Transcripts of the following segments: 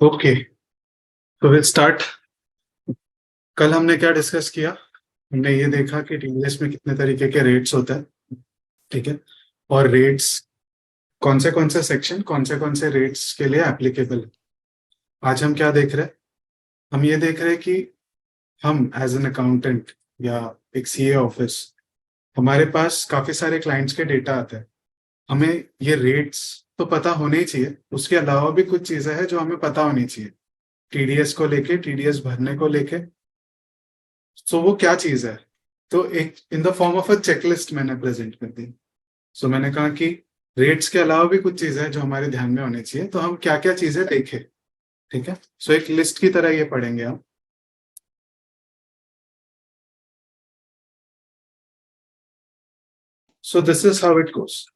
Okay, तो will start. कल हमने क्या डिस्कस किया? हमने ये देखा कि टीडीएस में कितने तरीके के रेट्स होते हैं। ठीक है। और रेट्स कौन से सेक्शन कौन से रेट्स के लिए एप्लीकेबल है। आज हम क्या देख रहे हैं? हम ये देख रहे हैं कि हम एज एन अकाउंटेंट या एक सीए ऑफिस, हमारे पास काफी सारे क्लाइंट्स के डेटा आते हैं। हमें ये रेट्स तो पता होने ही चाहिए, उसके अलावा भी कुछ चीजें हैं जो हमें पता होनी चाहिए टीडीएस को लेके, टीडीएस भरने को लेके। सो वो क्या चीज है? तो एक in the form of a checklist मैंने प्रेजेंट कर दी। सो मैंने कहा कि रेट्स के अलावा भी कुछ चीजें हैं जो हमारे ध्यान में होनी चाहिए, तो हम क्या क्या चीजें देखें। ठीक है। सो एक लिस्ट की तरह ये पढ़ेंगे हम। सो this is how it goes.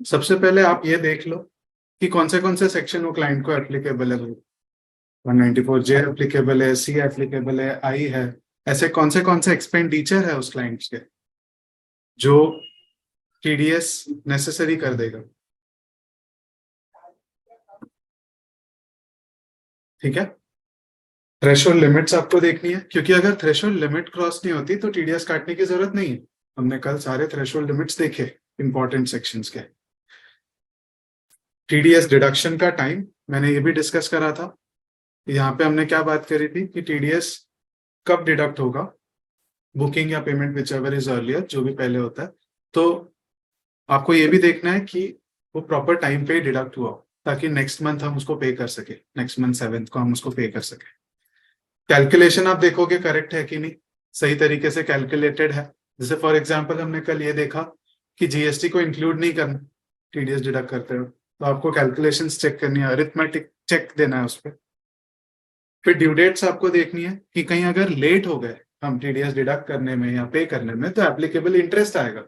सबसे पहले आप ये देख लो कि कौन से सेक्शन वो क्लाइंट को एप्लीकेबल है। 194 जे एप्लीकेबल है, सी एप्लीकेबल है, आई है। ऐसे कौन से एक्सपेंडिचर है उस क्लाइंट्स के जो टीडीएस नेसेसरी कर देगा। ठीक है। थ्रेशोल्ड लिमिट्स आपको देखनी है, क्योंकि अगर थ्रेशोल्ड लिमिट क्रॉस नहीं होती तो टीडीएस काटने की जरूरत नहीं है। हमने कल सारे थ्रेशोल्ड लिमिट्स देखे इंपॉर्टेंट सेक्शंस के। टीडीएस डिडक्शन का टाइम मैंने ये भी डिस्कस करा था। यहाँ पे हमने क्या बात करी थी कि टीडीएस कब डिडक्ट होगा, बुकिंग या payment which ever is earlier, जो भी पहले होता है। तो आपको ये भी देखना है कि वो प्रॉपर टाइम पे डिडक्ट हुआ हो, ताकि नेक्स्ट मंथ हम उसको पे कर सके, नेक्स्ट मंथ 7 को हम उसको पे कर सके। कैलकुलेशन आप देखोगे करेक्ट है कि नहीं, सही तरीके से कैलकुलेटेड है। जैसे फॉर एग्जांपल हमने कल ये देखा कि जीएसटी को इंक्लूड नहीं करना टीडीएस डिडक्ट करते हो, तो आपको कैलकुलेशंस चेक करनी है, अरिथमेटिक चेक देना है उस पर। फिर ड्यू डेट्स आपको देखनी है कि कहीं अगर लेट हो गए हम टीडीएस डिडक्ट करने में या पे करने में, तो एप्लीकेबल इंटरेस्ट आएगा।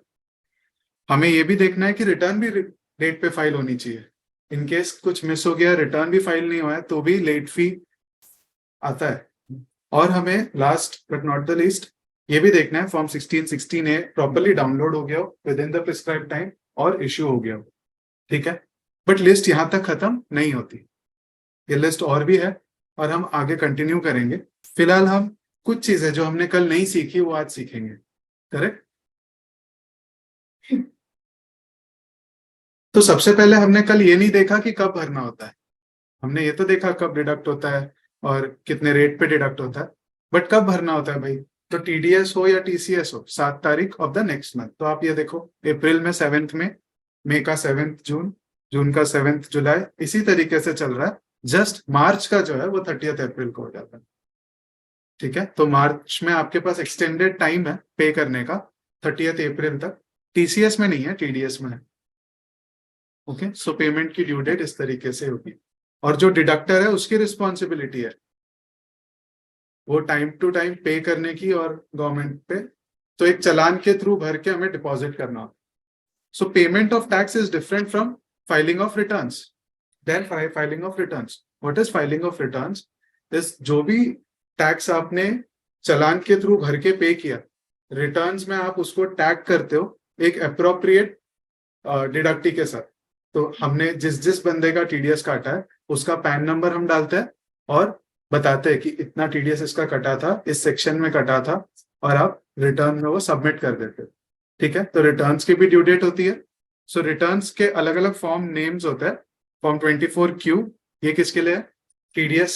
हमें ये भी देखना है कि रिटर्न भी डेट पे फाइल होनी चाहिए। इनकेस कुछ मिस हो गया, रिटर्न भी फाइल नहीं हुआ है, तो भी लेट फी आता है। और हमें last but not the least ये भी देखना है फॉर्म 1616A प्रॉपरली डाउनलोड हो गया हो with in the prescribe time और इश्यू हो गया हो। ठीक है। बट लिस्ट यहां तक खत्म नहीं होती, ये लिस्ट और भी है और हम आगे कंटिन्यू करेंगे। फिलहाल हम कुछ चीजें जो हमने कल नहीं सीखी वो आज सीखेंगे। करेक्ट। तो सबसे पहले हमने कल ये नहीं देखा कि कब भरना होता है। हमने ये तो देखा कब डिडक्ट होता है और कितने रेट पे डिडक्ट होता है, बट कब भरना होता है भाई? तो टीडीएस हो या टीसीएस हो, 7 तारीख ऑफ द नेक्स्ट मंथ। तो आप ये देखो, अप्रैल में 7th में, मई का 7th जून, जून का 7th जुलाई, इसी तरीके से चल रहा है। जस्ट मार्च का जो है वो 30th अप्रैल को हो जाता है। ठीक है। तो मार्च में आपके पास एक्सटेंडेड टाइम है पे करने का, 30th अप्रैल तक। टीसीएस में नहीं है, टीडीएस में है। ओके। सो पेमेंट की ड्यू डेट इस तरीके से होगी, और जो डिडक्टर है उसकी रिस्पॉन्सिबिलिटी है वो टाइम टू टाइम पे करने की और गवर्नमेंट पे, तो एक चालान के थ्रू भर के हमें डिपॉजिट करना होता। So payment of tax is different from filing of returns. Then filing of returns, what is filing of returns? इस जो भी टैक्स आपने चालान के थ्रू भर के पे किया, रिटर्न्स में आप उसको टैग करते हो एक अप्रोप्रिएट डिडक्टी के साथ। तो हमने जिस जिस बंदे का टीडीएस काटा है उसका पैन नंबर हम डालते हैं और बताते हैं कि इतना टीडीएस इसका कटा था, इस सेक्शन में कटा था, और आप रिटर्न में वो सबमिट कर देते हैं। ठीक है। तो रिटर्न्स की भी ड्यू डेट होती है। सो रिटर्न्स के अलग अलग फॉर्म नेम्स होते हैं। फॉर्म 24Q, ये किसके लिए है? TDS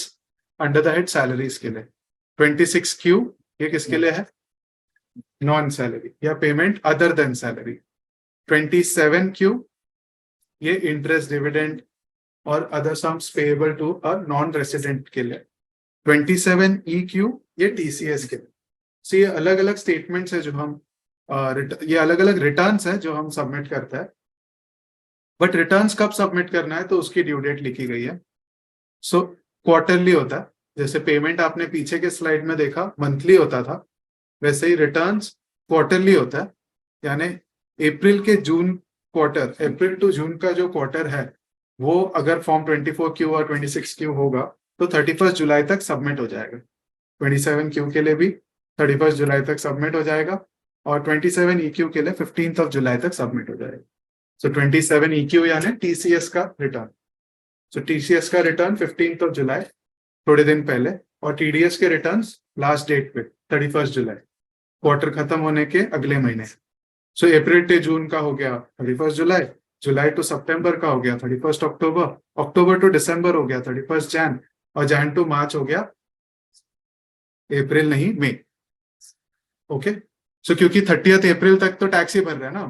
under the head salaries के लिए। 26Q, ये किसके लिए है? नॉन सैलरी या payment other than salary. 27Q, ये इंटरेस्ट, डिविडेंड और other sums payable to a non resident के लिए। 27EQ, ये टीसीएस के लिए। सो ये अलग अलग स्टेटमेंट्स है जो हम ये अलग अलग रिटर्न्स है जो हम सबमिट करते हैं। बट रिटर्न्स कब सबमिट करना है तो उसकी ड्यू डेट लिखी गई है। सो क्वार्टरली होता है। जैसे पेमेंट आपने पीछे के स्लाइड में देखा मंथली होता था, वैसे ही रिटर्न्स क्वार्टरली होता है। यानी अप्रैल के जून क्वार्टर, अप्रैल टू जून का जो क्वार्टर है वो अगर फॉर्म 24Q और 26Q होगा तो 31 जुलाई तक सबमिट हो जाएगा। 27Q के लिए भी 31 जुलाई तक सबमिट हो जाएगा और 27EQ के लिए 15 जुलाई तक सबमिट हो जाएगा। सो 27 EQ यानी TCS का रिटर्न। सो TCS का रिटर्न 15 जुलाई, थोड़े दिन पहले, और TDS के रिटर्न लास्ट डेट पे 31 जुलाई, क्वार्टर खत्म होने के अगले महीने। सो अप्रैल टू जून का हो गया 31 जुलाई, जुलाई टू सितंबर का हो गया 31 अक्टूबर, अक्टूबर टू दिसंबर हो गया 31 जैन, और जैन टू मार्च हो गया अप्रैल नहीं मई। ओके, सो क्योंकि 30 अप्रैल तक तो टैक्स ही भर रहे हैं ना,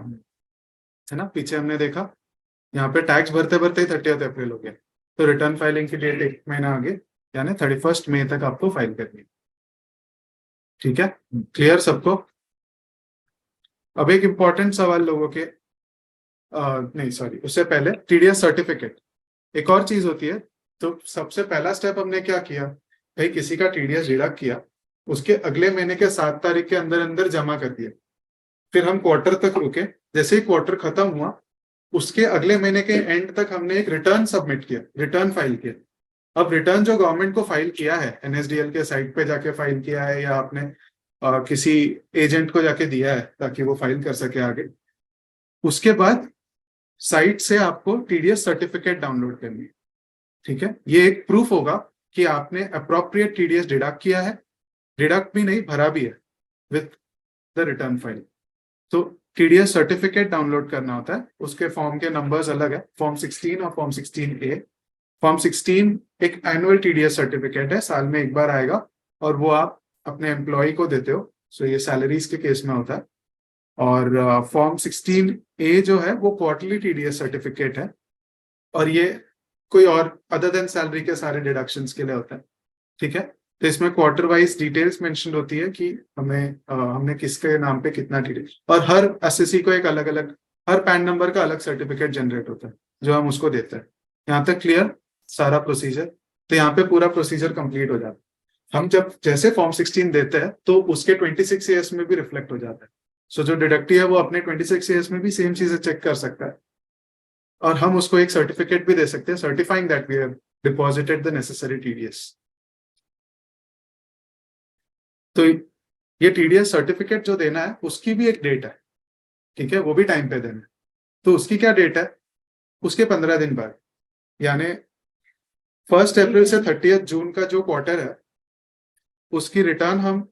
है ना, पीछे हमने देखा यहाँ पे टैक्स भरते भरते ही 30 अप्रैल हो गया, तो रिटर्न फाइलिंग की डेट एक महीना आगे, यानी 31 मई तक आपको फाइल करनी है। ठीक है, क्लियर सबको? अब एक इंपॉर्टेंट सवाल लोगों के नहीं सॉरी, उससे पहले TDS सर्टिफिकेट एक और चीज होती है। तो सबसे पहला स्टेप हमने क्या किया भाई, किसी का TDS डिडक्ट किया, उसके अगले महीने के 7 तारीख के अंदर अंदर जमा कर दिया, फिर हम क्वार्टर तक रुके, जैसे ही क्वार्टर खत्म हुआ उसके अगले महीने के एंड तक हमने एक रिटर्न सबमिट किया, रिटर्न फाइल किया। अब रिटर्न जो गवर्नमेंट को फाइल किया है, NSDL के साइट पे जाके फाइल किया है, या आपने किसी एजेंट को जाके दिया है ताकि वो फाइल कर सके आगे, उसके बाद साइट से आपको TDS सर्टिफिकेट डाउनलोड करनी है। ठीक है, ये एक प्रूफ होगा कि आपने अप्रोप्रिएट TDS डिडक्ट किया है, डिडक्ट भी नहीं भरा भी है विथ द रिटर्न फाइल। तो TDS सर्टिफिकेट डाउनलोड करना होता है, उसके फॉर्म के नंबर्स अलग है, फॉर्म 16 और फॉर्म 16A। फॉर्म 16 एक एनुअल TDS सर्टिफिकेट है, साल में एक बार आएगा, और वो आप अपने एम्प्लॉय को देते हो, सो ये सैलरीज के केस में होता है। और फॉर्म 16A जो है वो क्वार्टरली TDS सर्टिफिकेट है, और ये कोई और अदर देन सैलरी के सारे डिडक्शंस के लिए होता है। ठीक है, तो इसमें क्वार्टर वाइज डिटेल्स मेंशन होती है कि हमने किसके नाम पे कितना डिटेल, और हर SSC को एक अलग अलग, हर पैन नंबर का अलग सर्टिफिकेट जनरेट होता है जो हम उसको देते हैं। यहाँ तक क्लियर सारा प्रोसीजर? तो यहाँ पे पूरा प्रोसीजर कंप्लीट हो जाता है। हम जब जैसे फॉर्म 16 देते हैं तो उसके 26 ईयर्स में भी रिफ्लेक्ट हो जाता है। सो जो डिडक्टी है वो अपने 26 ईयर्स में भी सेम चीजें चेक कर सकता है, और हम उसको एक सर्टिफिकेट भी दे सकते हैं certifying that we have deposited the necessary TDS। तो ये TDS सर्टिफिकेट जो देना है उसकी भी एक डेट है, ठीक है, वो भी टाइम पे देना है। तो उसकी क्या डेट है, उसके 15 दिन बाद, यानी 1 अप्रैल से 30 जून का जो क्वार्टर है उसकी रिटर्न हम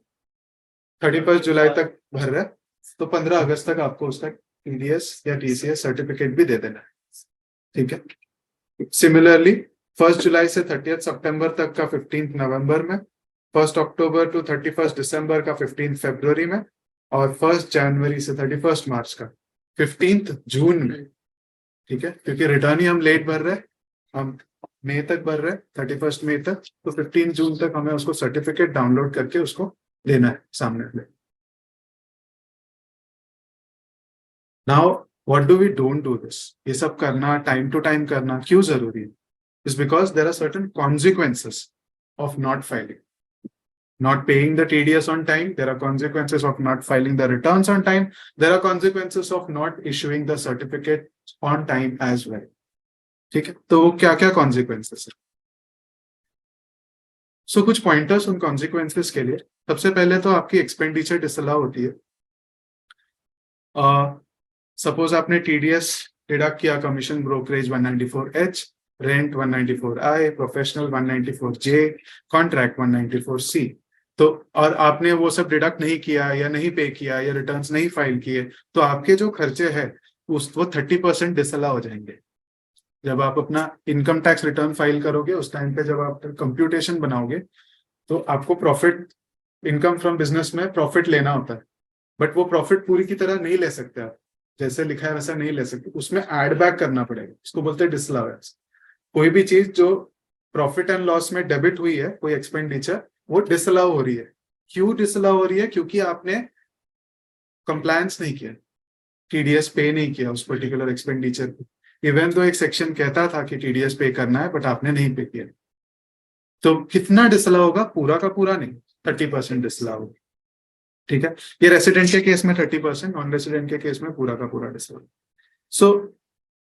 31 जुलाई तक भर रहे हैं, तो 15 अगस्त तक आपको उसका TDS या TCS सर्टिफिकेट भी दे देना है। ठीक है, सिमिलरली 1 जुलाई से 30 सितंबर तक का 15 नवंबर में, 1 अक्टूबर टू 31 दिसंबर का 15 फरवरी में, और 1 जनवरी से 31 मार्च का 15 जून में। ठीक है, क्योंकि रिटर्न ही हम लेट भर रहे हैं, हम मई तक भर रहे हैं, 31 मई तक, तो 15 जून तक हमें उसको सर्टिफिकेट डाउनलोड करके उसको देना है सामने में। Now what do we don't do this, ये सब करना, टाइम टू टाइम करना क्यों जरूरी है? Is because there are certain consequences of not filing. Not paying the TDS on time, there are consequences of not filing the returns on time, there are consequences of not issuing the certificate on time as well. ठीक है, तो क्या क्या consequences है? So कुछ pointers उन consequences के लिए, सबसे पहले तो आपकी expenditure disallow होती है। सपोज आपने TDS डिडक्ट किया, commission brokerage 194H, rent 194I, professional 194J, contract 194C, तो और आपने वो सब डिडक्ट नहीं किया या नहीं पे किया या रिटर्न्स नहीं फाइल किए, तो आपके जो खर्चे हैं वो 30% डिसअलाउ हो जाएंगे। जब आप अपना इनकम टैक्स रिटर्न फाइल करोगे उस टाइम पे जब आप कंप्यूटेशन बनाओगे तो आपको प्रॉफिट, इनकम फ्रॉम बिजनेस में प्रॉफिट लेना होता है, बट वो प्रॉफिट पूरी की तरह नहीं ले सकते आप, जैसे लिखा है वैसा नहीं ले सकते, उसमें एड बैक करना पड़ेगा, इसको बोलते हैं डिसअलाउंस। कोई भी चीज जो प्रॉफिट एंड लॉस में डेबिट हुई है, कोई एक्सपेंडिचर, वो डिसअलाउ हो रही है। क्यों डिसअलाउ हो रही है? क्योंकि आपने कंप्लायंस नहीं किया, TDS पे नहीं किया उस पर्टिकुलर एक्सपेंडिचर को, इवन तो एक सेक्शन कहता था कि TDS पे करना है बट आपने नहीं पे किया, तो कितना डिसअलाउ होगा? पूरा का पूरा नहीं, 30% डिसअलाउ होगा। ठीक है, ये रेसिडेंट के केस में 30%, नॉन रेसिडेंट के केस में पूरा का पूरा डिसअलाउ। सो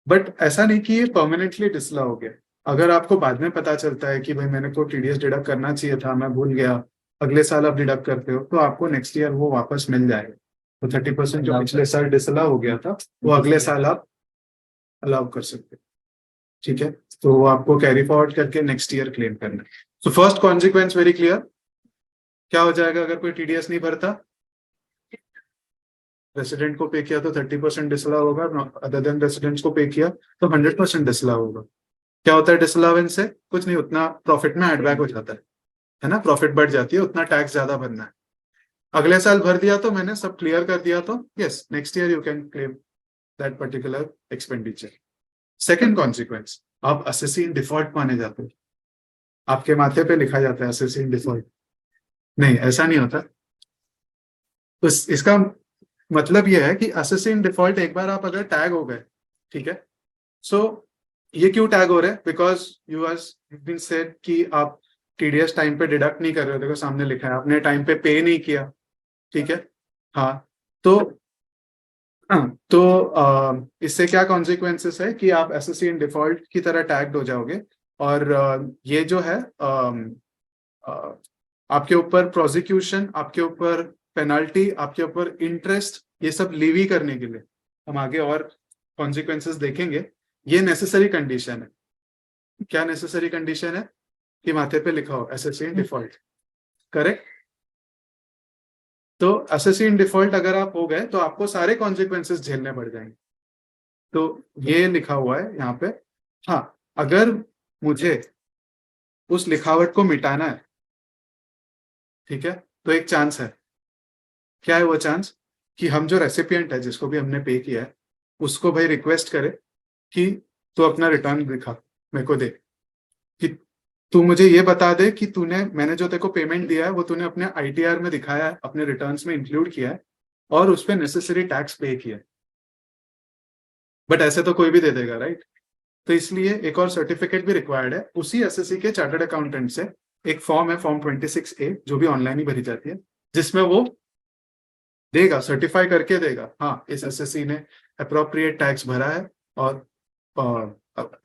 बट ऐसा नहीं कि ये परमानेंटली डिसअलाउ हो गया। अगर आपको बाद में पता चलता है कि भाई मैंने को TDS डिडक्ट करना चाहिए था, मैं भूल गया, अगले साल आप डिडक्ट करते हो, तो आपको नेक्स्ट ईयर वो वापस मिल जाएगा। तो 30% जो पिछले साल डिसअलाउ हो गया था वो अगले साल आप अलाउ कर सकते हैं, ठीक है। तो वो आपको कैरी फॉरवर्ड करके नेक्स्ट ईयर क्लेम करना है। So first consequence very clear, क्या हो जाएगा अगर कोई टीडीएस नहीं भरता? रेसिडेंट को पे किया तो 30% डिसअलाउ होगा, अदर देन रेसिडेंट्स को पे किया तो 100% डिसअलाउ होगा। क्या होता है डिसअलावेंस से? कुछ नहीं, उतना प्रॉफिट में एडबैक हो जाता है ना, प्रॉफिट बढ़ जाती है, उतना टैक्स ज्यादा भरना है। अगले साल भर दिया तो मैंने सब क्लियर कर दिया तो yes, next year you can claim that particular expenditure. Second consequence, आप असेसी इन डिफॉल्ट माने जाते हो, आपके माथे पे लिखा जाता है असेसी इन डिफॉल्ट। नहीं, ऐसा नहीं होता। तो इसका मतलब यह है कि असेसी इन डिफॉल्ट एक बार आप अगर टैग हो गए, ठीक है। सो ये क्यों टैग हो रहे हैं? Because you has been said कि आप टीडीएस टाइम पे डिडक्ट नहीं कर रहे हो, देखो सामने लिखा है आपने टाइम पे पे नहीं किया, ठीक है। हाँ, तो हाँ, तो इससे क्या कॉन्सिक्वेंसेस है कि आप एसएससी इन डिफॉल्ट की तरह टैग्ड हो जाओगे, और ये जो है आपके ऊपर प्रोसिक्यूशन, आपके ऊपर पेनल्टी, आपके ऊपर इंटरेस्ट, ये सब लीवी करने के लिए हम आगे और कॉन्सिक्वेंसेस देखेंगे। ये नेसेसरी कंडीशन है। क्या नेसेसरी कंडीशन है? कि माथे पे लिखा हो एसएससी इन डिफॉल्ट, करेक्ट। तो एसएससी इन डिफॉल्ट अगर आप हो गए तो आपको सारे कॉन्सिक्वेंसेस झेलने पड़ जाएंगे। तो ये लिखा हुआ है यहाँ पे। हाँ, अगर मुझे उस लिखावट को मिटाना है, ठीक है, तो एक चांस है। क्या है वो चांस? कि हम जो रेसिपिएंट है, जिसको भी हमने पे किया है, उसको भाई रिक्वेस्ट करे कि तू अपना रिटर्न दिखा, मेरे को दे, कि तू मुझे ये बता दे कि तूने, मैंने जो तेरे को पेमेंट दिया है वो तूने अपने आईटीआर में दिखाया है, अपने रिटर्न्स में इंक्लूड किया है, और उस पर नेसेसरी टैक्स पे किया है। बट ऐसे तो कोई भी दे देगा, राइट? तो इसलिए एक और सर्टिफिकेट भी रिक्वायर्ड है उसी एसएससी के चार्टर्ड अकाउंटेंट से। एक फॉर्म है, फॉर्म 26A, जो भी ऑनलाइन ही भरी जाती है, जिसमें वो देगा, सर्टिफाई करके देगा, हाँ इस एसएससी ने अप्रोप्रिएट टैक्स भरा है और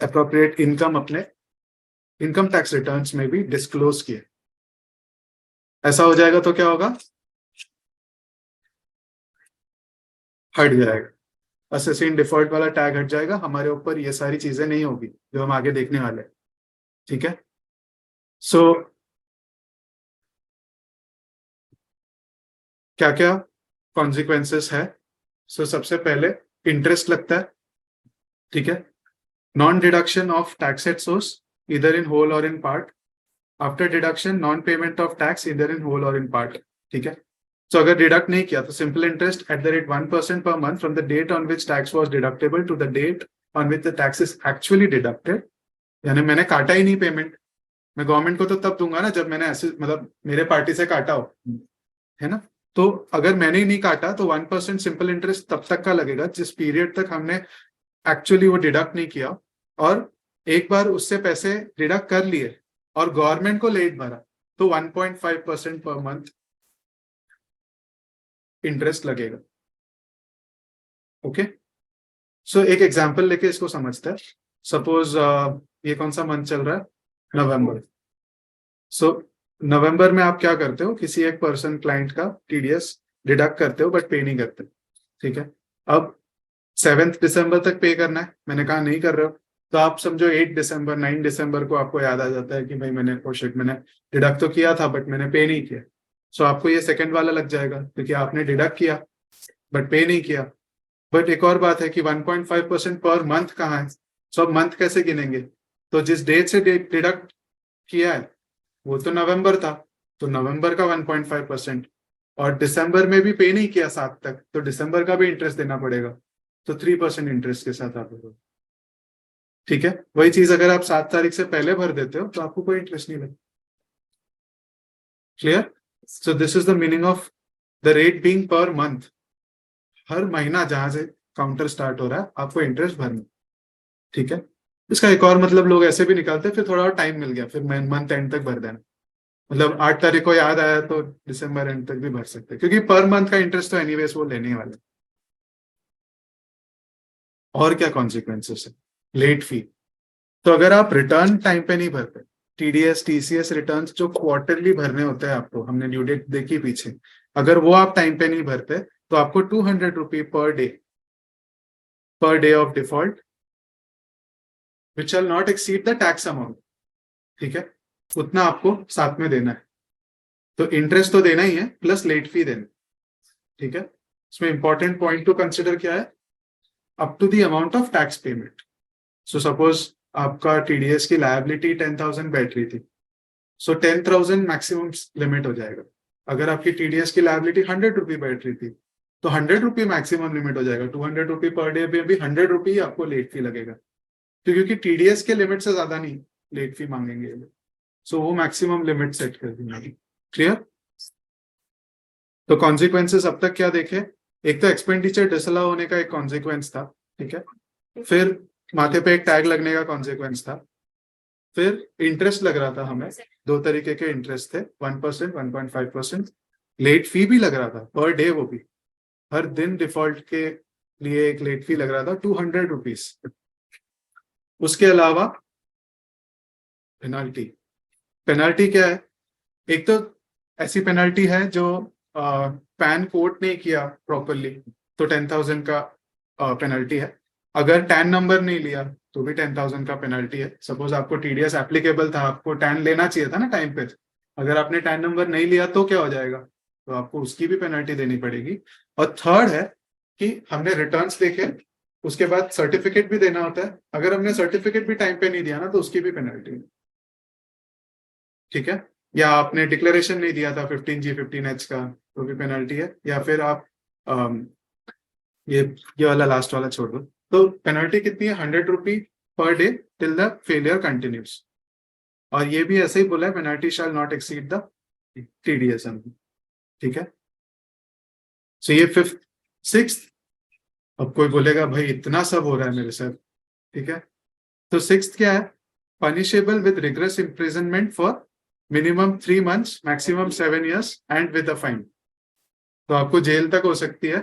अप्रोप्रिएट इनकम अपने इनकम टैक्स रिटर्न्स में भी डिस्क्लोज किए। ऐसा हो जाएगा तो क्या होगा? हट जाएगा, असेसिन डिफॉल्ट वाला टैग हट जाएगा, हमारे ऊपर ये सारी चीजें नहीं होगी जो हम आगे देखने वाले हैं, ठीक है। सो क्या क्या कॉन्सिक्वेंसेस है? सो सबसे पहले इंटरेस्ट लगता है, ठीक है। Non deduction of tax at source, इधर इन होल और in part. After deduction, non payment of tax इधर इन होल और इन पार्ट, ठीक है। सो अगर डिडक्ट नहीं किया तो simple interest at the rate 1% per month from the date on which tax was deductible to the date on which the tax is actually deducted. यानी मैंने काटा ही नहीं पेमेंट, मैं गवर्नमेंट को तो तब दूंगा ना जब मैंने ऐसे, मतलब मेरे पार्टी से काटा हो, है ना। तो अगर मैंने ही नहीं काटा तो 1% सिंपल इंटरेस्ट तब तक का लगेगा जिस पीरियड तक हमने एक्चुअली वो डिडक्ट नहीं किया, और एक बार उससे पैसे डिडक्ट कर लिए और गवर्नमेंट को लेट भरा तो 1.5% पर मंथ इंटरेस्ट लगेगा। ओके, सो एक एग्जांपल लेके इसको समझते हैं। सपोज ये कौन सा मंथ चल रहा है? नवंबर। सो नवंबर में आप क्या करते हो? किसी एक पर्सन क्लाइंट का टीडीएस डिडक्ट करते हो बट पे नहीं करते, ठीक है। अब 7 दिसंबर तक पे करना है, मैंने कहा नहीं कर रहे हो, तो आप समझो 8 दिसंबर 9 दिसंबर को आपको याद आ जाता है कि भाई मैंने शिट, मैंने डिडक्ट तो किया था बट मैंने पे नहीं किया। सो आपको ये सेकंड वाला लग जाएगा क्योंकि आपने डिडक्ट किया बट पे नहीं किया। बट एक और बात है कि 1.5% पर मंथ कहाँ है? सो अब मंथ कैसे गिनेंगे? तो जिस डेट से डिडक्ट किया है वो तो नवंबर था, तो नवंबर का 1.5%, और दिसंबर में भी पे नहीं किया 7 तक, तो दिसंबर का भी इंटरेस्ट देना पड़ेगा, तो 3% इंटरेस्ट के साथ आप, ठीक है। वही चीज अगर आप 7 तारीख से पहले भर देते हो तो आपको कोई इंटरेस्ट नहीं लगता। Clear? So this is the meaning of the rate being per month. हर महीना जहां से काउंटर स्टार्ट हो रहा है आपको इंटरेस्ट भरना, ठीक है। इसका एक और मतलब लोग ऐसे भी निकालते हैं, फिर थोड़ा और टाइम मिल गया फिर मंथ एंड तक भर देना, मतलब 8 तारीख को याद आया तो दिसंबर एंड तक भी भर सकते हैं, क्योंकि पर मंथ का इंटरेस्ट तो एनीवेज वो लेने वाले। और क्या कॉन्सिक्वेंसेस है? Late fee. तो अगर आप रिटर्न टाइम पे नहीं भरते, टीडीएस टीसीएस रिटर्न्स जो क्वार्टरली भरने होते हैं आपको, हमने ड्यू डेट देखी पीछे, अगर वो आप टाइम पे नहीं भरते तो आपको 200 rupee per day of default which shall not exceed the tax amount, ठीक है, उतना आपको साथ में देना है। तो इंटरेस्ट तो देना ही है प्लस लेट फी देना, ठीक है। इसमें इंपॉर्टेंट पॉइंट टू कंसिडर क्या है, up to the amount of tax payment. So suppose आपका टीडीएस की लायबिलिटी 10,000 बैठ रही थी, सो 10,000 मैक्सिमम लिमिट हो जाएगा। अगर आपकी टीडीएस की लायबिलिटी 100 रुपी बैठ रही थी, तो 100 रुपी मैक्सिमम लिमिट हो जाएगा। 200 रुपी पर डे पे भी 100 रुपी आपको लेट फी लगेगा, तो क्योंकि टीडीएस के लिमिट से ज्यादा नहीं लेट फी मांगेंगे, सो वो मैक्सिमम लिमिट सेट कर देंगे। क्लियर? तो कॉन्सिक्वेंसेस अब तक क्या देखे, एक तो एक्सपेंडिचर डिसअलाउ होने का एक कॉन्सिक्वेंस था, ठीक है, फिर माथे पे एक टैग लगने का कॉन्सिक्वेंस था, फिर इंटरेस्ट लग रहा था हमें, दो तरीके के इंटरेस्ट थे, 1%, 1.5%, लेट फी भी लग रहा था पर डे, वो भी हर दिन डिफॉल्ट के लिए एक लेट फी लग रहा था 200 रुपीज। उसके अलावा पेनाल्टी, पेनाल्टी क्या है, एक तो ऐसी पेनाल्टी है जो पैन कोड नहीं किया प्रॉपरली तो 10,000 का पेनल्टी है। अगर टैन नंबर नहीं लिया तो भी 10,000 का पेनल्टी है। सपोज आपको टीडीएस एप्लीकेबल था, आपको टैन लेना चाहिए था ना टाइम पे, अगर आपने टैन नंबर नहीं लिया तो क्या हो जाएगा, तो आपको उसकी भी पेनल्टी देनी पड़ेगी। और थर्ड है कि हमने रिटर्न्स देखे, उसके बाद सर्टिफिकेट भी देना होता है, अगर हमने सर्टिफिकेट भी टाइम पे नहीं दिया ना तो उसकी भी पेनल्टी, ठीक है। या आपने डिक्लेरेशन नहीं दिया था 15G 15H का तो भी पेनल्टी है, या फिर आप ये वाला लास्ट वाला छोड़ दो। तो पेनल्टी कितनी है, 100 rupee per day till the failure continues. और ये भी ऐसे ही बोला है, penalty shall not exceed the TDS, ठीक है। सो ये फिफ्थ, सिक्स्थ, अब कोई बोलेगा भाई इतना सब हो रहा है मेरे साथ, ठीक है। तो सिक्स्थ क्या है, punishable with rigorous imprisonment for minimum 3 months, maximum 7 years and with a fine. तो आपको जेल तक हो सकती है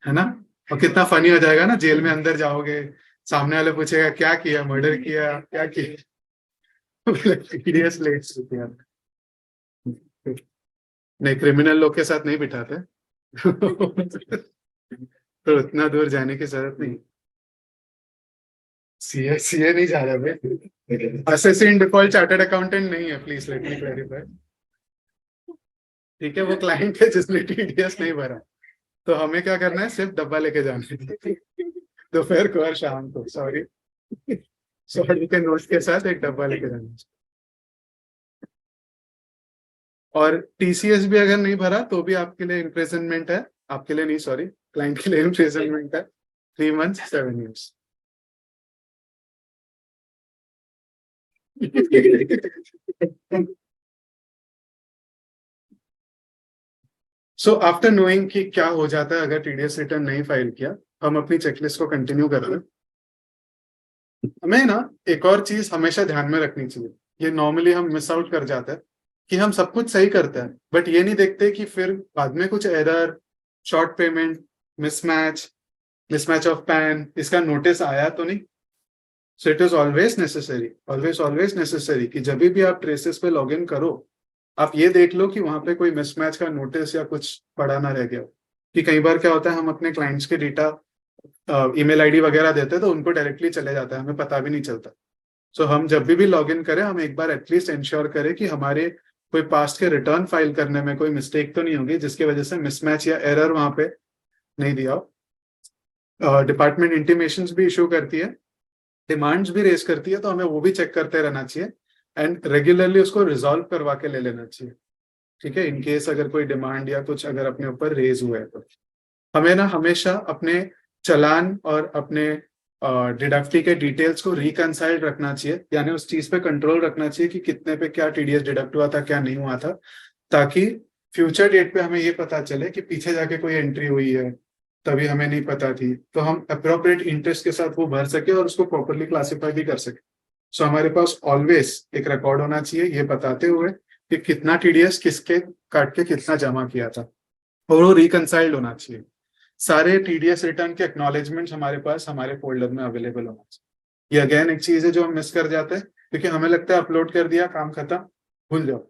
ना। और कितना फनी हो जाएगा ना, जेल में अंदर जाओगे, सामने वाले पूछेगा क्या किया, मर्डर किया, क्या किया सीरियस लेट नहीं, क्रिमिनल लोग के साथ नहीं बिठाते तो इतना दूर जाने की जरूरत नहीं। सीए सीए नहीं जा रहा भाई, असेसिन डिफॉल्ट चार्टर्ड अकाउंटेंट नहीं है, प्लीज लेट मी क्लैरिफाई, ठीक है। वो क्लाइंट है जिसने टीडीएस नहीं भरा, तो हमें क्या करना है, सिर्फ डब्बा लेके जाना है दोपहर को और शाम को, सॉरी सॉरी के नोट्स के साथ एक डब्बा लेके जाना है। और टीसीएस भी अगर नहीं भरा तो भी आपके लिए इम्प्रिजनमेंट है, आपके लिए नहीं सॉरी, क्लाइंट के लिए इम्प्रिजनमेंट है 3 months 7 years so after knowing कि क्या हो जाता है अगर टीडीएस रिटर्न नहीं फाइल किया, हम अपनी चेकलिस्ट को कंटिन्यू कर रहे हैं। हमें ना एक और चीज हमेशा ध्यान में रखनी चाहिए, ये नॉर्मली हम मिस आउट कर जाते हैं कि हम सब कुछ सही करते हैं बट ये नहीं देखते कि फिर बाद में कुछ error, short payment, mismatch, mismatch of pan, इसका नोटिस आया तो नहीं। So it is always necessary कि जब भी आप ट्रेसेस पे लॉग इन करो, आप ये देख लो कि वहां पे कोई मिसमैच का नोटिस या कुछ पड़ा ना रह गया। कि कई बार क्या होता है, हम अपने क्लाइंट्स के डेटा ईमेल आईडी वगैरह देते हैं तो उनको डायरेक्टली चले जाता है, हमें पता भी नहीं चलता। सो हम जब भी लॉग इन करें, हम एक बार एटलीस्ट इंश्योर करें कि हमारे कोई पास्ट के रिटर्न फाइल करने में कोई मिस्टेक तो नहीं होगी जिसकी वजह से मिसमैच या एरर वहां पे नहीं दिया हो। डिपार्टमेंट इंटीमेशंस भी इशू करती है, डिमांड्स भी रेज करती है, तो हमें वो भी चेक करते रहना चाहिए एंड रेगुलरली उसको रिजॉल्व करवा के ले लेना चाहिए, ठीक है। इन केस अगर कोई डिमांड या कुछ अगर अपने ऊपर रेज हुआ है तो हमें ना हमेशा अपने चालान और अपने डिडक्टी के डिटेल्स को रिकनसाइल्ड रखना चाहिए, यानी उस चीज पे कंट्रोल रखना चाहिए कि कितने पे क्या टीडीएस डिडक्ट हुआ था, क्या नहीं हुआ था, ताकि फ्यूचर डेट पे हमें ये पता चले कि पीछे जाके कोई एंट्री हुई है तभी हमें नहीं पता थी, तो हम अप्रोप्रिएट इंटरेस्ट के साथ वो भर सके और उसको प्रॉपरली क्लासिफाई भी कर सके। सो हमारे पास ऑलवेज एक रिकॉर्ड होना चाहिए ये बताते हुए कि कितना टीडीएस किसके काट के कितना जमा किया था, और वो रिकनसाइल्ड होना चाहिए। सारे टीडीएस रिटर्न के एक्नॉलेजमेंट हमारे पास हमारे फोल्डर में अवेलेबल होना चाहिए। ये अगेन एक चीज है जो हम मिस कर जाते हैं, क्योंकि हमें लगता है अपलोड कर दिया काम खत्म, भूल जाओ।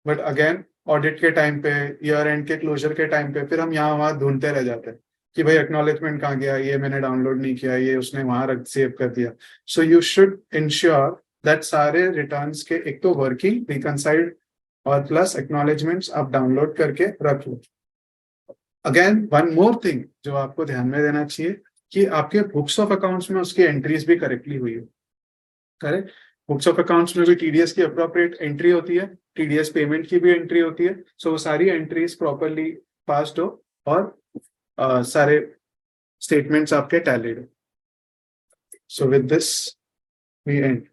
बट अगेन ऑडिट के टाइम पे, ईयर एंड के क्लोजर के टाइम पे फिर हम यहाँ वहां ढूंढते रह जाते हैं कि भाई एक्नॉलेजमेंट कहाँ गया, ये मैंने डाउनलोड नहीं किया, ये उसने वहां रख सेव कर दिया. So you should ensure that सारे रिटर्न्स के एक तो वर्किंग, रिकनसाइल्ड और प्लस एक्नॉलेजमेंट्स आप डाउनलोड करके रख लो. अगेन वन मोर थिंग जो आपको ध्यान में देना चाहिए कि आपके बुक्स ऑफ अकाउंट्स में उसकी एंट्रीज भी करेक्टली हुई हो. करेक्ट. बुक्स ऑफ अकाउंट्स में भी टीडीएस की अप्रोप्रिएट एंट्री होती है, टीडीएस पेमेंट की भी एंट्री होती है. सो वो सारी एंट्रीज प्रॉपरली पास्ड हो और सारे स्टेटमेंट्स आपके टैलीड हो. So with this we and.